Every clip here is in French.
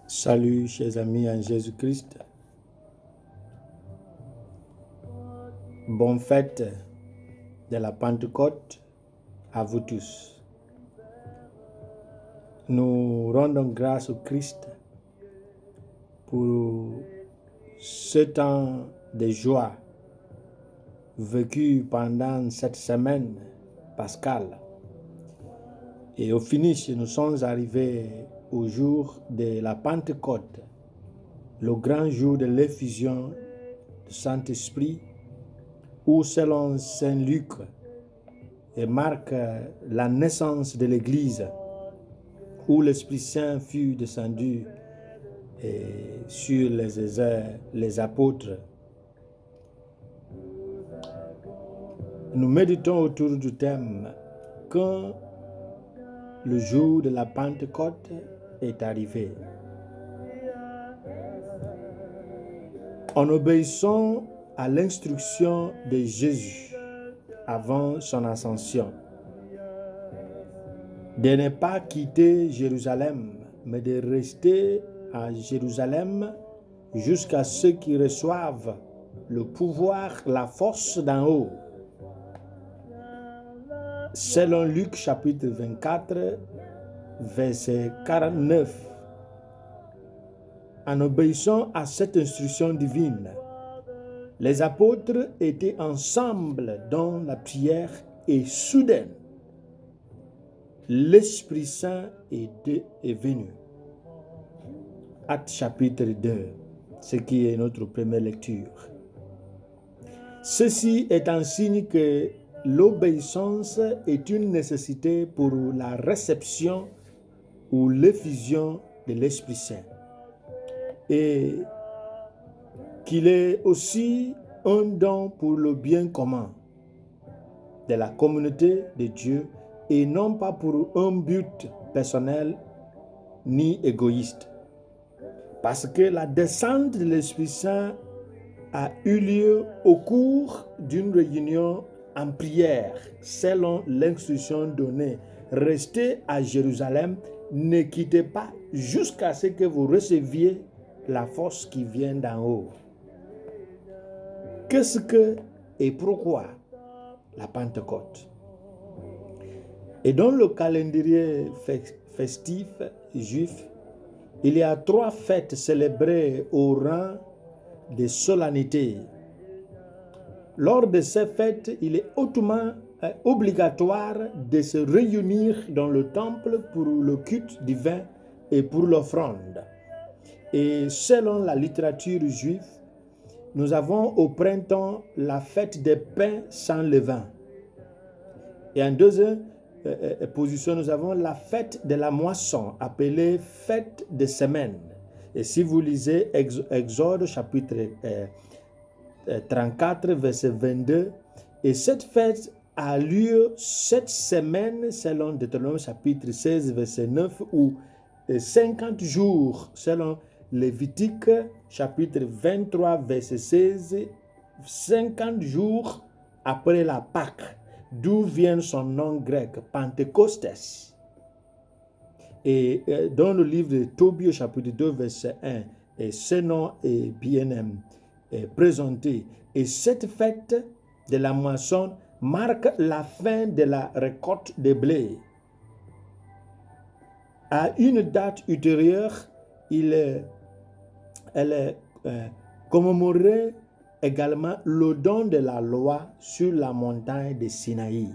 Salut chers amis en Jésus-Christ. Bonne fête de la Pentecôte à vous tous. Nous rendons grâce au Christ pour ce temps de joie vécu pendant cette semaine pascale. Et au finish, nous sommes arrivés au jour de la Pentecôte, le grand jour de l'effusion du Saint-Esprit, où selon Saint Luc, marque la naissance de l'Église, où l'Esprit Saint fut descendu sur les apôtres. Nous méditons autour du thème quand le jour de la Pentecôte est arrivé. En obéissant à l'instruction de Jésus avant son ascension, de ne pas quitter Jérusalem, mais de rester à Jérusalem jusqu'à ce qu'ils reçoivent le pouvoir, la force d'en haut. Selon Luc chapitre 24, verset 49. En obéissant à cette instruction divine, les apôtres étaient ensemble dans la prière et soudain, l'Esprit Saint est venu. Actes chapitre 2, ce qui est notre première lecture. Ceci est un signe que l'obéissance est une nécessité pour la réception ou l'effusion de l'Esprit Saint. Et qu'il est aussi un don pour le bien commun de la communauté de Dieu et non pas pour un but personnel ni égoïste. Parce que la descente de l'Esprit Saint a eu lieu au cours d'une réunion en prière, selon l'instruction donnée. Restez à Jérusalem, ne quittez pas jusqu'à ce que vous receviez la force qui vient d'en haut. Qu'est-ce que et pourquoi la Pentecôte? Et dans le calendrier festif juif, il y a 3 fêtes célébrées au rang de solennité. Lors de ces fêtes, il est hautement obligatoire de se réunir dans le temple pour le culte divin et pour l'offrande. Et selon la littérature juive, nous avons au printemps la fête des pains sans levain. Et en deuxième position, nous avons la fête de la moisson, appelée fête des semaines. Et si vous lisez Exode chapitre 34, verset 22, et cette fête a lieu cette semaine selon Deutéronome chapitre 16, verset 9, ou 50 jours selon Lévitique chapitre 23, verset 16, 50 jours après la Pâque, d'où vient son nom grec, Pentecostes. Et dans le livre de Tobie chapitre 2, verset 1, et ce nom est bien présenté. Et cette fête de la moisson marque la fin de la récolte des blés. À une date ultérieure, elle commémorait également le don de la loi sur la montagne de Sinaï.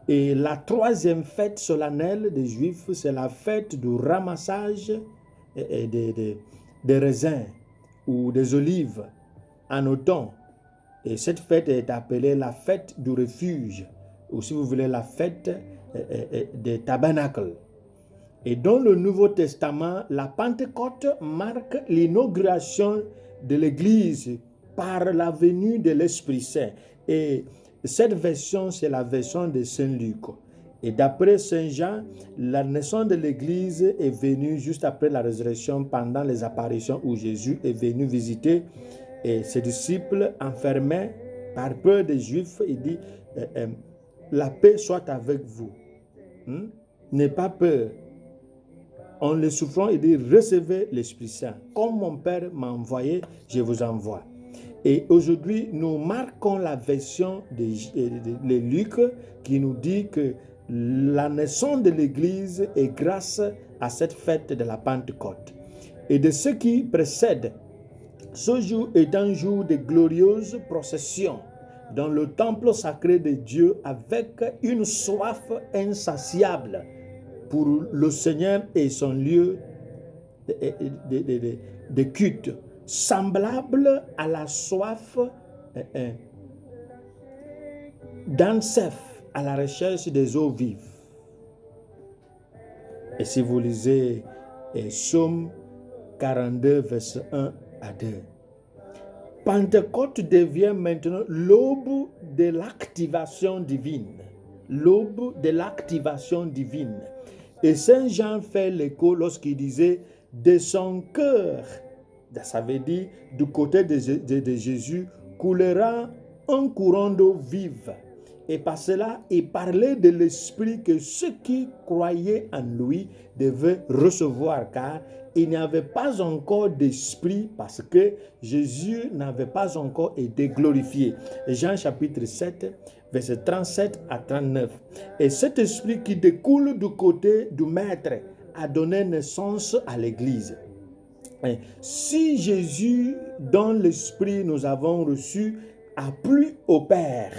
Et la 3e fête solennelle des Juifs, c'est la fête du ramassage des raisins ou des olives en automne. Et cette fête est appelée la fête du refuge, ou si vous voulez, la fête des tabernacles. Et dans le Nouveau Testament, la Pentecôte marque l'inauguration de l'Église par la venue de l'Esprit Saint. Et cette version, c'est la version de Saint Luc. Et d'après Saint Jean, la naissance de l'Église est venue juste après la résurrection, pendant les apparitions où Jésus est venu visiter et ses disciples enfermés par peur des Juifs. Il dit, la paix soit avec vous. N'aie pas peur. En le soufflant, il dit, recevez l'Esprit Saint. Comme mon Père m'a envoyé, je vous envoie. Et aujourd'hui, nous marquons la version de Luc qui nous dit que la naissance de l'Église est grâce à cette fête de la Pentecôte. Et de ce qui précède, ce jour est un jour de glorieuse procession dans le temple sacré de Dieu avec une soif insatiable pour le Seigneur et son lieu de culte, semblable à la soif d'Anseph à la recherche des eaux vives. Et si vous lisez Psaume 42, verset 1 à 2, Pentecôte devient maintenant l'aube de l'activation divine. L'aube de l'activation divine. Et Saint Jean fait l'écho lorsqu'il disait de son cœur, ça veut dire du côté de Jésus, coulera un courant d'eau vive. Et par cela, il parlait de l'Esprit que ceux qui croyaient en lui devaient recevoir, car il n'y avait pas encore d'Esprit parce que Jésus n'avait pas encore été glorifié. Jean chapitre 7, verset 37 à 39. Et cet Esprit qui découle du côté du Maître a donné naissance à l'Église. Si Jésus, dans l'Esprit, nous avons reçu, a plu au Père,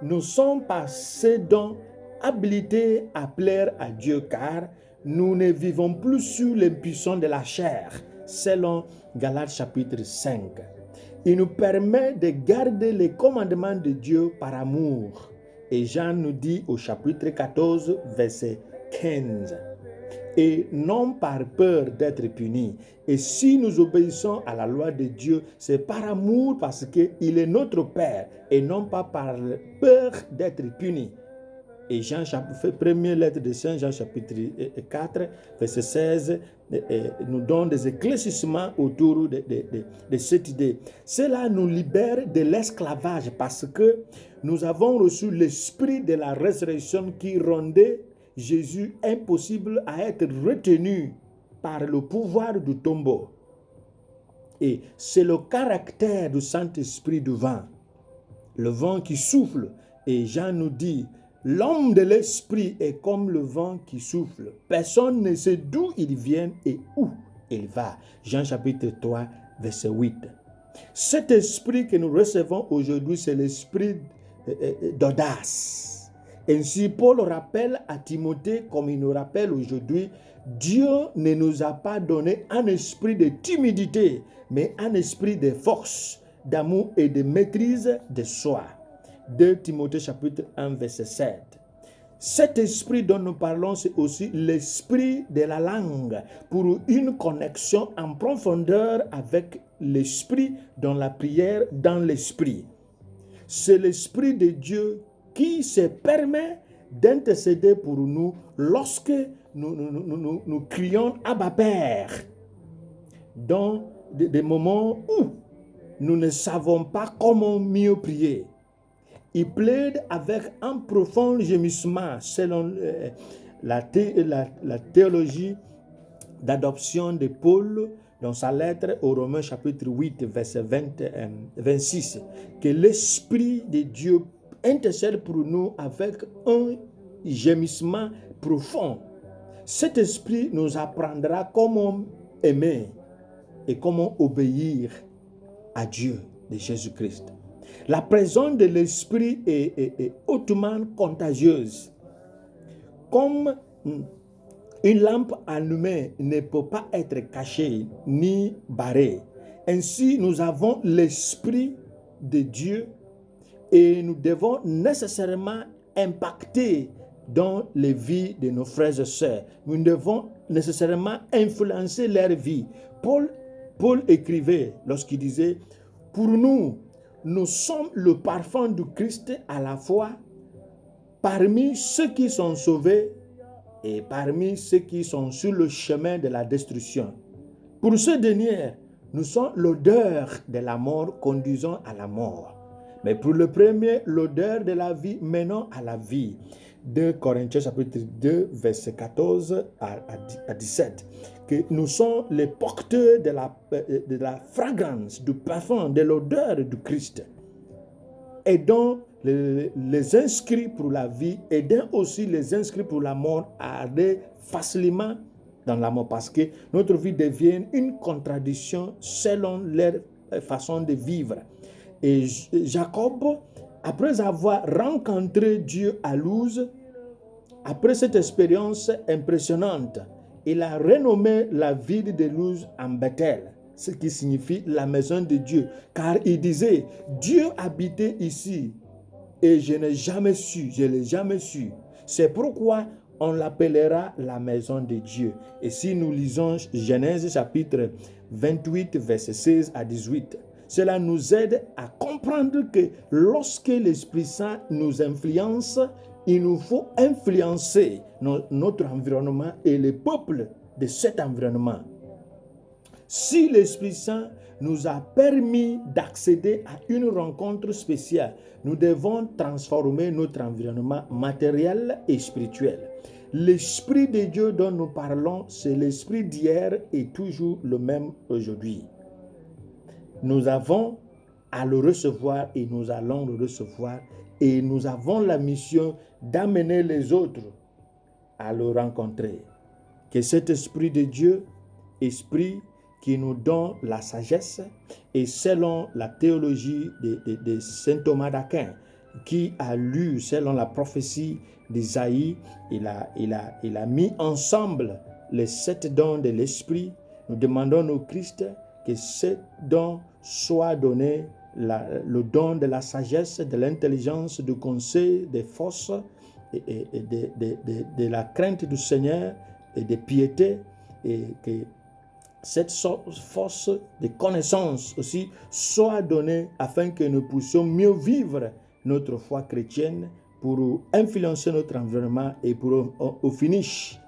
nous sommes passés donc habilités à plaire à Dieu, car nous ne vivons plus sous l'impulsion de la chair, selon Galates chapitre 5. Il nous permet de garder les commandements de Dieu par amour. Et Jean nous dit au chapitre 14, verset 15. Et non par peur d'être punis. Et si nous obéissons à la loi de Dieu, c'est par amour parce qu'il est notre Père et non pas par peur d'être punis. Et Jean, première lettre de Saint Jean chapitre 4, verset 16, nous donne des éclaircissements autour de cette idée. Cela nous libère de l'esclavage parce que nous avons reçu l'esprit de la résurrection qui rendait Jésus impossible à être retenu par le pouvoir du tombeau. Et c'est le caractère du Saint-Esprit du vent. Le vent qui souffle. Et Jean nous dit, l'homme de l'esprit est comme le vent qui souffle. Personne ne sait d'où il vient et où il va. Jean chapitre 3, verset 8. Cet esprit que nous recevons aujourd'hui, c'est l'esprit d'audace. Ainsi, Paul rappelle à Timothée, comme il nous rappelle aujourd'hui, Dieu ne nous a pas donné un esprit de timidité, mais un esprit de force, d'amour et de maîtrise de soi. 2 Timothée chapitre 1, verset 7. Cet esprit dont nous parlons, c'est aussi l'esprit de la langue, pour une connexion en profondeur avec l'esprit dans la prière dans l'esprit. C'est l'esprit de Dieu qui se permet d'intercéder pour nous lorsque nous crions Abba Père, dans des moments où nous ne savons pas comment mieux prier. Il plaide avec un profond gémissement selon la théologie d'adoption de Paul dans sa lettre aux Romains chapitre 8 verset 26, que l'Esprit de Dieu intercède pour nous avec un gémissement profond. Cet esprit nous apprendra comment aimer et comment obéir à Dieu de Jésus-Christ. La présence de l'esprit est hautement contagieuse. Comme une lampe allumée ne peut pas être cachée ni barrée, ainsi nous avons l'esprit de Dieu et nous devons nécessairement impacter dans les vies de nos frères et sœurs. Nous devons nécessairement influencer leur vie. Paul écrivait lorsqu'il disait, pour nous, nous sommes le parfum du Christ à la fois parmi ceux qui sont sauvés et parmi ceux qui sont sur le chemin de la destruction. Pour ce dernier, nous sommes l'odeur de la mort conduisant à la mort. Mais pour le premier, l'odeur de la vie menant à la vie. 2 Corinthiens chapitre 2, verset 14 à 17, que nous sommes les porteurs de la fragrance, du parfum, de l'odeur du Christ. Aidons les inscrits pour la vie, aidons aussi les inscrits pour la mort à aller facilement dans la mort, parce que notre vie devient une contradiction selon leur façon de vivre. Et Jacob, après avoir rencontré Dieu à Luz, après cette expérience impressionnante, il a renommé la ville de Luz en Bethel, ce qui signifie la maison de Dieu, car il disait, Dieu habitait ici et je n'ai jamais su, je ne l'ai jamais su. C'est pourquoi on l'appellera la maison de Dieu. Et si nous lisons Genèse chapitre 28, verset 16 à 18, cela nous aide à comprendre que lorsque l'Esprit Saint nous influence, il nous faut influencer notre environnement et les peuples de cet environnement. Si l'Esprit Saint nous a permis d'accéder à une rencontre spéciale, nous devons transformer notre environnement matériel et spirituel. L'Esprit de Dieu dont nous parlons, c'est l'Esprit d'hier et toujours le même aujourd'hui. Nous avons à le recevoir et nous allons le recevoir, et nous avons la mission d'amener les autres à le rencontrer. Que cet Esprit de Dieu, Esprit qui nous donne la sagesse, et selon la théologie de saint Thomas d'Aquin, qui a lu selon la prophétie d'Isaïe, il a mis ensemble les 7 dons de l'Esprit. Nous demandons au Christ que ces dons soient donnés, le don de la sagesse, de l'intelligence, du conseil, des forces, et de la crainte du Seigneur et de piété, et que cette force de connaissance aussi soit donnée afin que nous puissions mieux vivre notre foi chrétienne pour influencer notre environnement et pour au finish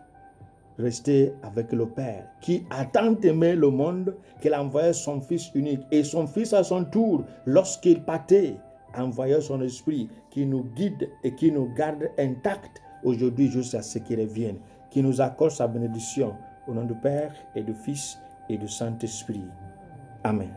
rester avec le Père qui a tant aimé le monde qu'il a envoyé son Fils unique, et son Fils à son tour, lorsqu'il partait, a envoyé son Esprit qui nous guide et qui nous garde intacts aujourd'hui jusqu'à ce qu'il revienne, qui nous accorde sa bénédiction au nom du Père et du Fils et du Saint-Esprit. Amen.